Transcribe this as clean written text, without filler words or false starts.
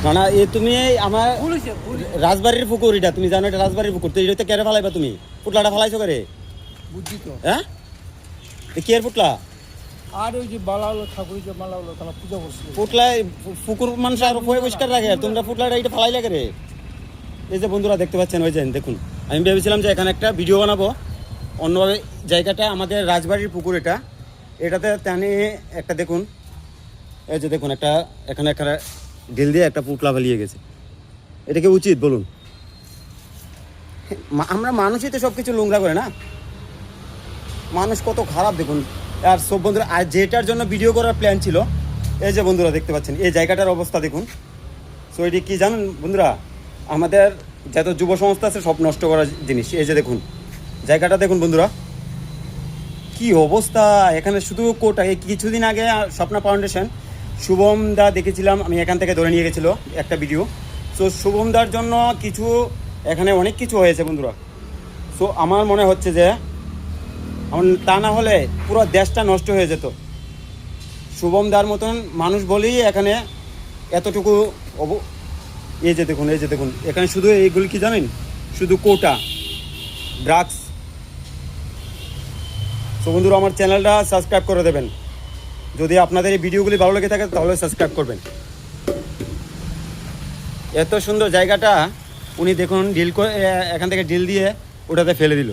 না না, এ তুমি আমার রাজবাড়ির পুকুর, এটা তুমি জানো এটা রাজবাড়ির পুকুর, তো এটা কেড়ে ফেলাইবা তুমি? পুটলাটা ফেলাইছো করে বুঝছি তো। হ্যাঁ? কি এর পুটলা? আর ওই যে বালা হলো ঠাকুরের যে মালা হলো তারা পূজা করছিল। পুটলায় পুকুর মানুষ আর পরিষ্কার রাখে, আর তোমরা পুটলাটা এটা ফেলাই লাগে রে। এই যে বন্ধুরা দেখতে পাচ্ছেন, ওই যে দেখুন, আমি ভেবেছিলাম যে এখানে একটা ভিডিও বানাবো অন্যভাবে। জায়গাটা আমাদের রাজবাড়ির পুকুর, এটাতে টানে একটা দেখুন, এই যে দেখুন একটা এখানে একটা ঢিল দিয়ে একটা পুটলা ফেলিয়ে গেছে। এটা কি উচিত বলুন? আমরা মানুষই তো সব কিছু নোংরা করে না, মানুষ কত খারাপ দেখুন। আর সব বন্ধুরা, আর যেটার জন্য ভিডিও করার প্ল্যান ছিল, এই যে বন্ধুরা দেখতে পাচ্ছেন এই জায়গাটার অবস্থা দেখুন। সো এটি কী জানেন বন্ধুরা, আমাদের যত যুব সংস্থা আছে সব নষ্ট করার জিনিস। এই যে দেখুন জায়গাটা দেখুন বন্ধুরা, কি অবস্থা। এখানে শুধু কোটা, এই কিছুদিন আগে স্বপ্না ফাউন্ডেশন শুভম দা দেখেছিলাম আমি, এখান থেকে ধরে নিয়ে গেছিলো একটা ভিডিও। সো শুভম দার জন্য কিছু এখানে অনেক কিছু হয়েছে বন্ধুরা। সো আমার মনে হচ্ছে যে তা না হলে পুরো দেশটা নষ্ট হয়ে যেত। শুভম দার মতন মানুষ বলেই এখানে এতটুকু এই যে দেখুন, এই যে দেখুন এখানে শুধু এইগুলি কি জানেন, শুধু কোটা, ড্রাগস। সো বন্ধুরা, আমার চ্যানেলটা সাবস্ক্রাইব করে দেবেন। যদি আপনাদের এই ভিডিওগুলি ভালো লেগে থাকে তাহলে সাবস্ক্রাইব করবেন। এত সুন্দর জায়গাটা উনি দেখুন ডিল করে, এখান থেকে ডিল দিয়ে ওটাতে ফেলে দিল।